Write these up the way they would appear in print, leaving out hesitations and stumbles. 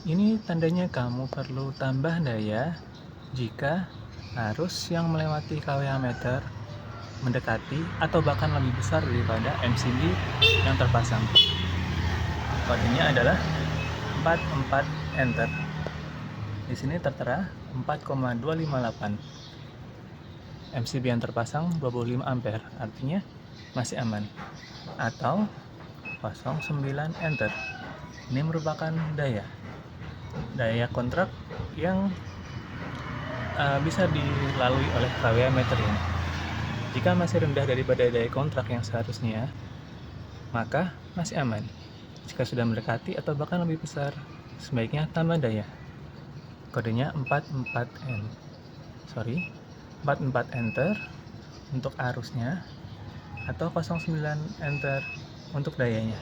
Ini tandanya kamu perlu tambah daya jika arus yang melewati kWh meter mendekati atau bahkan lebih besar daripada MCB yang terpasang. Kodenya adalah 44 enter. Di sini tertera 4,258. MCB yang terpasang 25 ampere, artinya masih aman. Atau 09 enter. Ini merupakan daya kontrak yang bisa dilalui oleh kWh meter ini. Jika masih rendah daripada daya kontrak yang seharusnya, maka masih aman. Jika sudah mendekati atau bahkan lebih besar, sebaiknya tambah daya. Kodenya 44 enter untuk arusnya atau 09 enter untuk dayanya.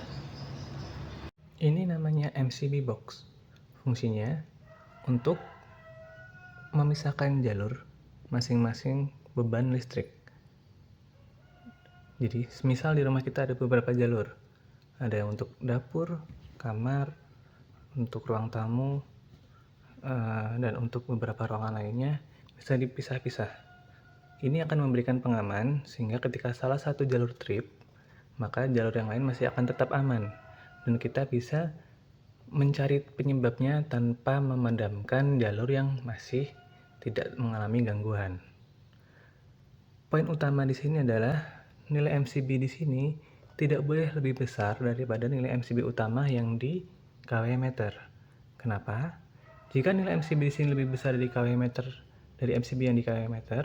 Ini namanya MCB box. Fungsinya untuk memisahkan jalur masing-masing beban listrik. Jadi, misal di rumah kita ada beberapa jalur. Ada yang untuk dapur, kamar, untuk ruang tamu, dan untuk beberapa ruangan lainnya bisa dipisah-pisah. Ini akan memberikan pengaman sehingga ketika salah satu jalur trip, maka jalur yang lain masih akan tetap aman. Dan kita bisa mencari penyebabnya tanpa memadamkan jalur yang masih tidak mengalami gangguan. Poin utama di sini adalah nilai MCB di sini tidak boleh lebih besar daripada nilai MCB utama yang di kWh meter. Kenapa? Jika nilai MCB di sini lebih besar dari kWh meter dari MCB yang di kWh meter,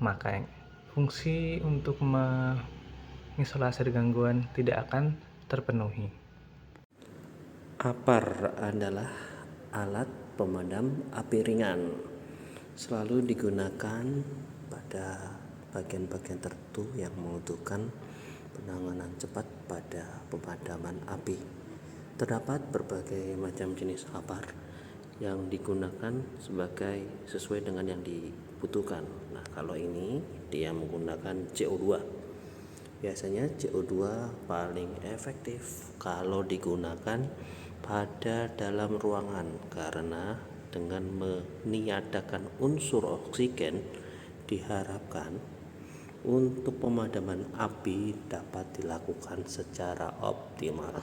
maka fungsi untuk mengisolasi gangguan tidak akan terpenuhi. APAR adalah alat pemadam api ringan. Selalu digunakan pada bagian-bagian tertentu yang membutuhkan penanganan cepat pada pemadaman api. Terdapat berbagai macam jenis APAR yang digunakan sesuai dengan yang dibutuhkan. Nah, kalau ini dia menggunakan CO2. Biasanya CO2 paling efektif kalau digunakan pada dalam ruangan karena dengan meniadakan unsur oksigen diharapkan untuk pemadaman api dapat dilakukan secara optimal.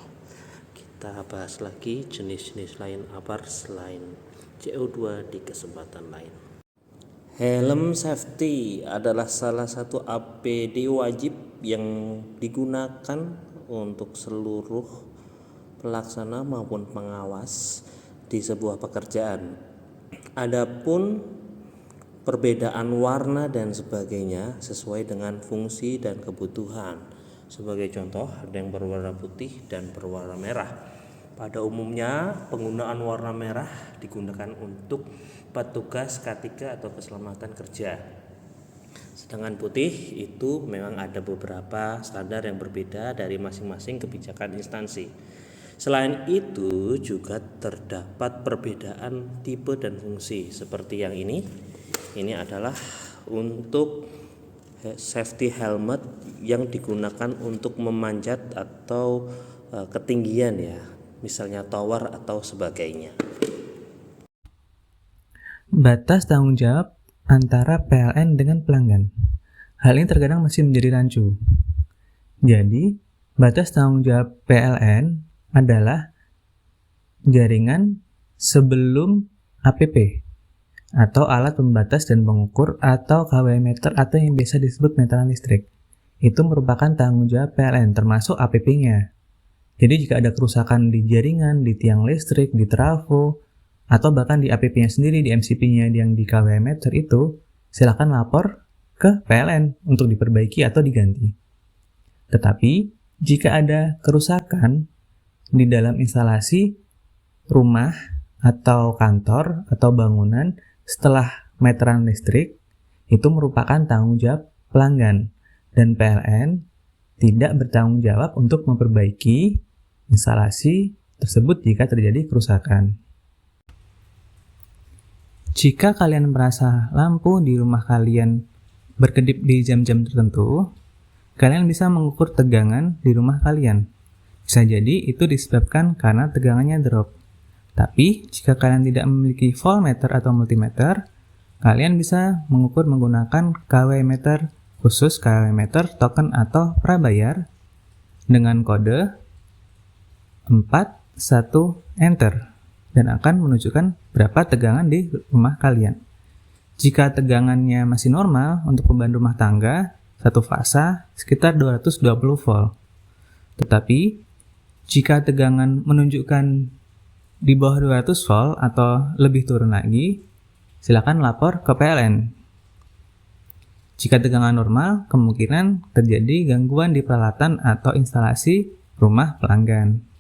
Kita bahas lagi jenis-jenis lain APAR selain CO2 di kesempatan lain. Helm safety adalah salah satu APD wajib yang digunakan untuk seluruh pelaksana maupun pengawas di sebuah pekerjaan. Adapun perbedaan warna dan sebagainya sesuai dengan fungsi dan kebutuhan. Sebagai contoh, ada yang berwarna putih dan berwarna merah. Pada umumnya, penggunaan warna merah digunakan untuk petugas K3 atau keselamatan kerja. Sedangkan putih itu memang ada beberapa standar yang berbeda dari masing-masing kebijakan instansi. Selain itu juga terdapat perbedaan tipe dan fungsi seperti yang ini. Ini adalah untuk safety helmet yang digunakan untuk memanjat atau ketinggian ya, misalnya tower atau sebagainya. Batas tanggung jawab antara PLN dengan pelanggan. Hal ini terkadang masih menjadi rancu. Jadi, batas tanggung jawab PLN adalah jaringan sebelum APP atau alat pembatas dan pengukur atau kWh meter atau yang biasa disebut meteran listrik. Itu merupakan tanggung jawab PLN termasuk APP-nya. Jadi jika ada kerusakan di jaringan, di tiang listrik, di trafo, atau bahkan di APP-nya sendiri, di MCP-nya yang di kWh meter itu, silakan lapor ke PLN untuk diperbaiki atau diganti. Tetapi, jika ada kerusakan di dalam instalasi rumah atau kantor atau bangunan setelah meteran listrik, itu merupakan tanggung jawab pelanggan dan PLN tidak bertanggung jawab untuk memperbaiki instalasi tersebut jika terjadi kerusakan. Jika kalian merasa lampu di rumah kalian berkedip di jam-jam tertentu, kalian bisa mengukur tegangan di rumah kalian. Bisa jadi itu disebabkan karena tegangannya drop. Tapi, jika kalian tidak memiliki voltmeter atau multimeter, kalian bisa mengukur menggunakan kW meter khusus, kW meter token atau prabayar dengan kode 41 enter dan akan menunjukkan berapa tegangan di rumah kalian. Jika tegangannya masih normal untuk beban rumah tangga, satu fasa sekitar 220 volt. Tetapi, jika tegangan menunjukkan di bawah 200 volt atau lebih turun lagi, silakan lapor ke PLN. Jika tegangan normal, kemungkinan terjadi gangguan di peralatan atau instalasi rumah pelanggan.